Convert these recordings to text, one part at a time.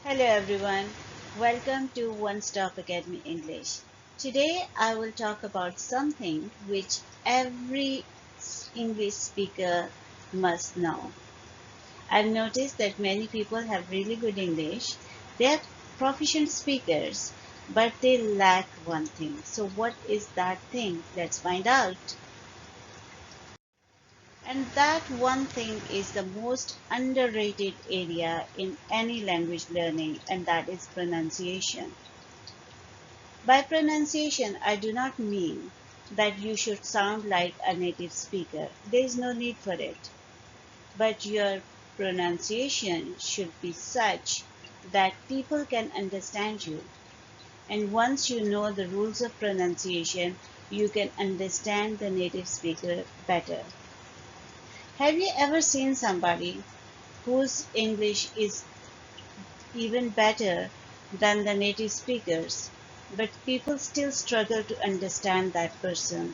Hello everyone, welcome to Onestop Academy English. Today I will talk about something which every English speaker must know. I've noticed that many people have really good English. They are proficient speakers, but they lack one thing. So what is that thing? Let's find out. And that one thing is the most underrated area in any language learning, and that is pronunciation. By pronunciation, I do not mean that you should sound like a native speaker. There is no need for it. But your pronunciation should be such that people can understand you. And once you know the rules of pronunciation, you can understand the native speaker better. Have you ever seen somebody whose English is even better than the native speakers, but people still struggle to understand that person?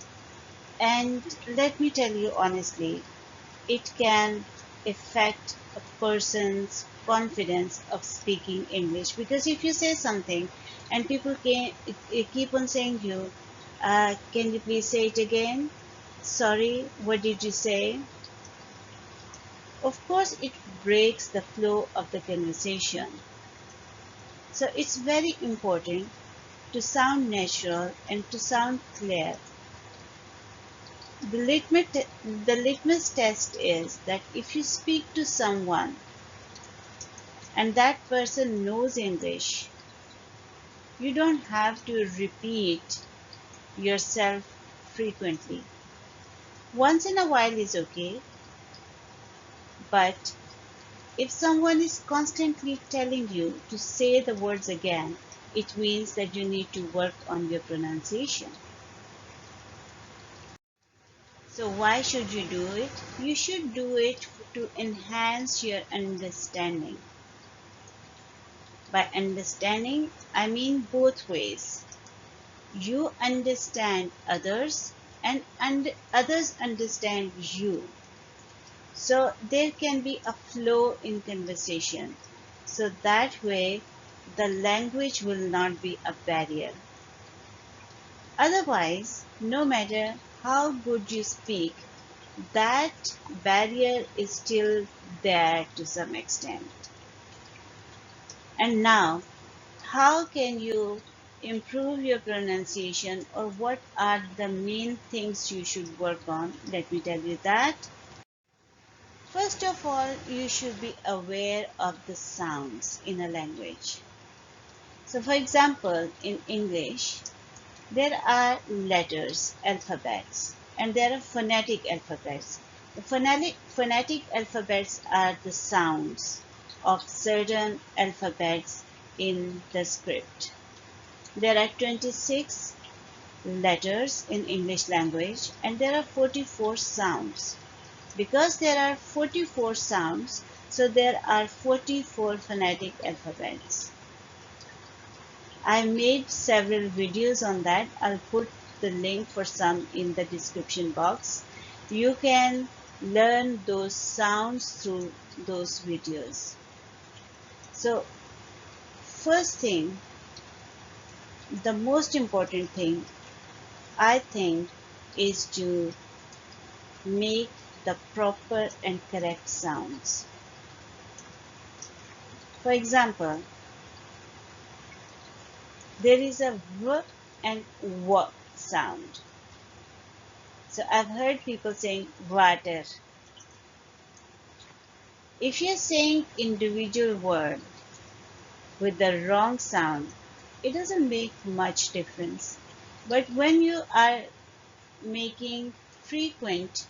And let me tell you honestly, it can affect a person's confidence of speaking English. Because if you say something and people keep on saying you, can you please say it again? Sorry, what did you say? Of course, it breaks the flow of the conversation. So it's very important to sound natural and to sound clear. The litmus test is that if you speak to someone and that person knows English, you don't have to repeat yourself frequently. Once in a while is okay, but if someone is constantly telling you to say the words again, it means that you need to work on your pronunciation. So why should you do it? You should do it to enhance your understanding. By understanding, I mean both ways. You understand others and others understand you. So there can be a flow in conversation. So that way the language will not be a barrier. Otherwise, no matter how good you speak, that barrier is still there to some extent. And now, how can you improve your pronunciation, or what are the main things you should work on? Let me tell you that. First of all, you should be aware of the sounds in a language. So for example, in English, there are letters, alphabets, and there are phonetic alphabets. The phonetic alphabets are the sounds of certain alphabets in the script. There are 26 letters in English language and there are 44 sounds. Because there are 44 sounds, so there are 44 phonetic alphabets. I made several videos on that. I'll put the link for some in the description box. You can learn those sounds through those videos. So first thing, the most important thing I think is to make the proper and correct sounds. For example, there is a v and w sound. So I've heard people saying water. If you're saying individual word with the wrong sound, it doesn't make much difference. But when you are making frequent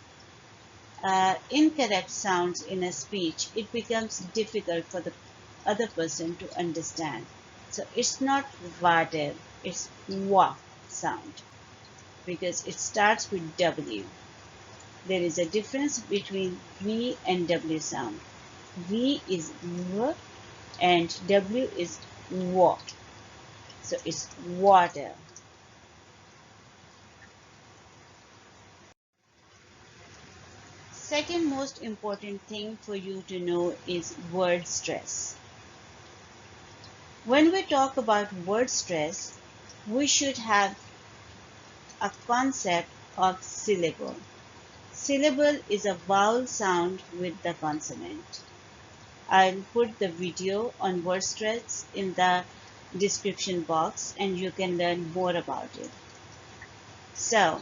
incorrect sounds in a speech, it becomes difficult for the other person to understand. So it's not water, it's wa sound because it starts with W. There is a difference between V and W sound. V is V and W is W. So it's water. Second most important thing for you to know is word stress. When we talk about word stress, we should have a concept of syllable. Syllable is a vowel sound with the consonant. I'll put the video on word stress in the description box and you can learn more about it. So,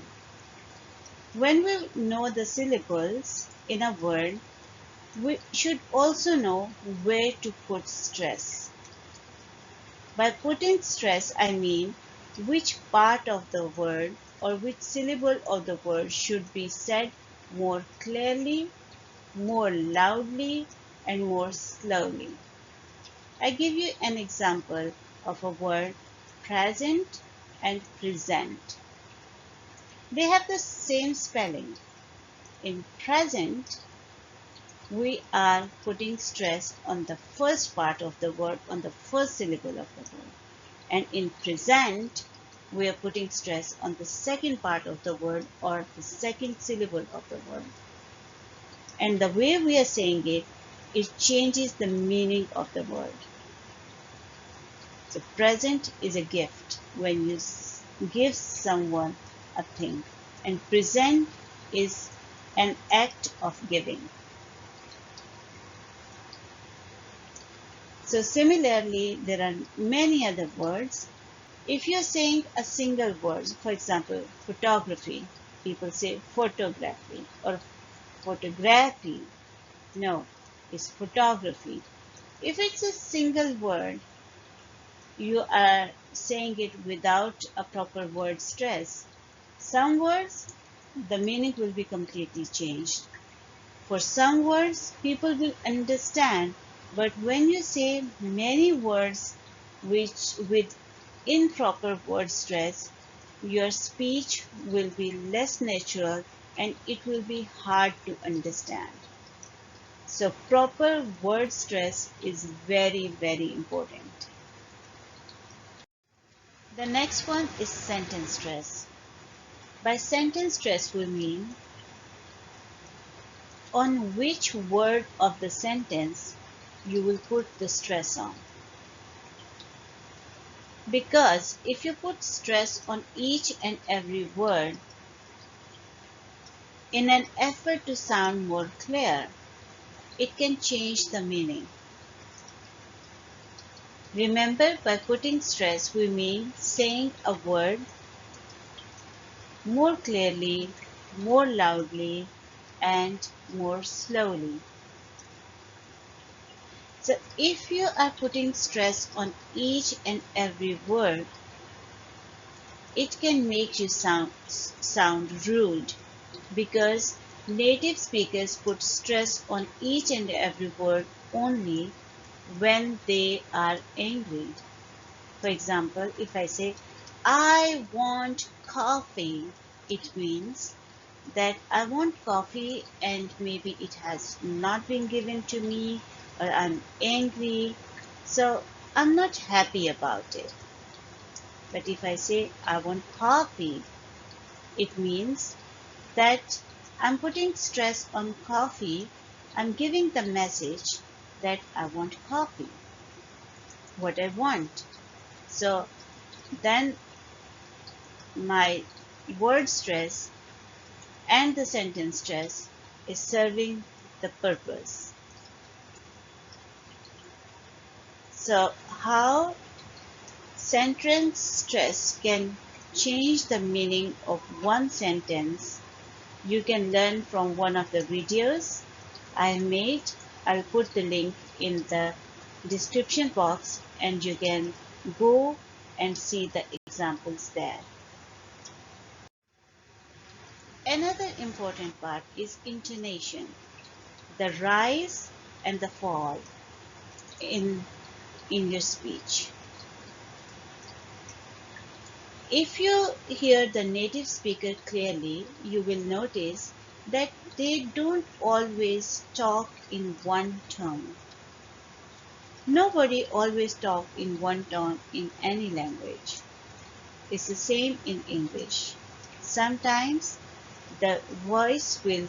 when we know the syllables in a word, we should also know where to put stress. By putting stress, I mean which part of the word or which syllable of the word should be said more clearly, more loudly, and more slowly. I give you an example of a word present and present. They have the same spelling. In present, we are putting stress on the first part of the word, on the first syllable of the word. And in present, we are putting stress on the second part of the word or the second syllable of the word. And the way we are saying it, it changes the meaning of the word. So present is a gift when you give someone a thing, and present is an act of giving. So similarly, there are many other words. If you're saying a single word, for example, photography, people say photography or photography. No, it's photography. If it's a single word, you are saying it without a proper word stress. Some words, the meaning will be completely changed. For some words, people will understand, but when you say many words which with improper word stress, your speech will be less natural and it will be hard to understand. So proper word stress is very, very important. The next one is sentence stress. By sentence stress, we mean on which word of the sentence you will put the stress on. Because if you put stress on each and every word in an effort to sound more clear, it can change the meaning. Remember, by putting stress, we mean saying a word more clearly, more loudly, and more slowly. So if you are putting stress on each and every word, it can make you sound rude, because native speakers put stress on each and every word only when they are angry. For example, if I say, I want coffee, it means that I want coffee and maybe it has not been given to me, or I'm angry, so I'm not happy about it. But if I say I want coffee, it means that I'm putting stress on coffee. I'm giving the message that I want coffee, what I want. So then my word stress and the sentence stress is serving the purpose. So how sentence stress can change the meaning of one sentence, you can learn from one of the videos I made. I'll put the link in the description box and you can go and see the examples there. Another important part is intonation, the rise and the fall in your speech. If you hear the native speaker clearly, you will notice that they don't always talk in one tone. Nobody always talks in one tone in any language. It's the same in English. Sometimes the voice will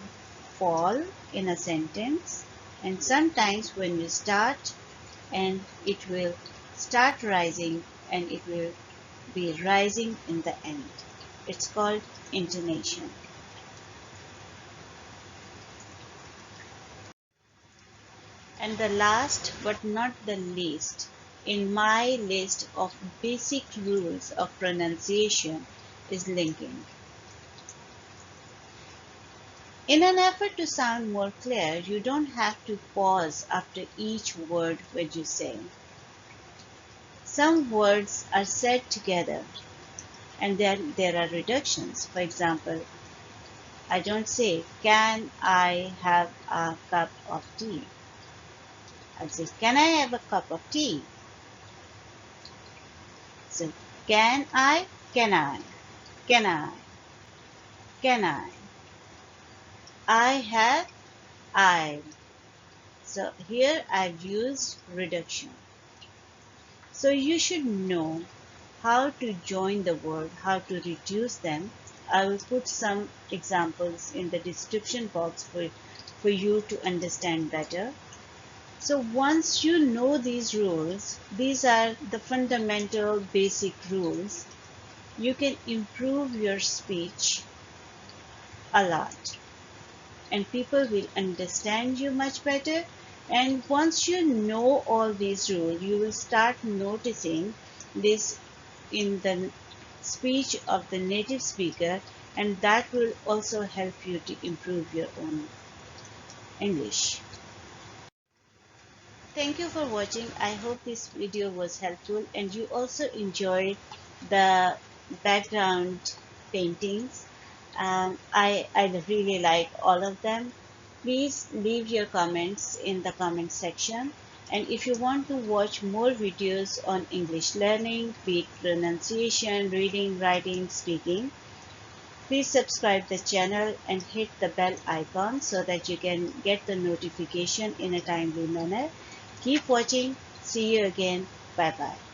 fall in a sentence, and sometimes when you start and it will start rising and it will be rising in the end. It's called intonation. And the last but not the least in my list of basic rules of pronunciation is linking. In an effort to sound more clear, you don't have to pause after each word when you say. Some words are said together and then there are reductions. For example, I don't say, can I have a cup of tea? I'll say, can I have a cup of tea? So, can I, can I, can I, can I have, I. So here I've used reduction. So you should know how to join the word, how to reduce them. I will put some examples in the description box for you to understand better. So once you know these rules, these are the fundamental basic rules, you can improve your speech a lot and people will understand you much better. And once you know all these rules, you will start noticing this in the speech of the native speaker, and that will also help you to improve your own English. Thank you for watching. I hope this video was helpful and you also enjoyed the background paintings. I really like all of them. Please leave your comments in the comment section. And if you want to watch more videos on English learning, be it pronunciation, reading, writing, speaking, please subscribe the channel and hit the bell icon so that you can get the notification in a timely manner. Keep watching. See you again. Bye bye.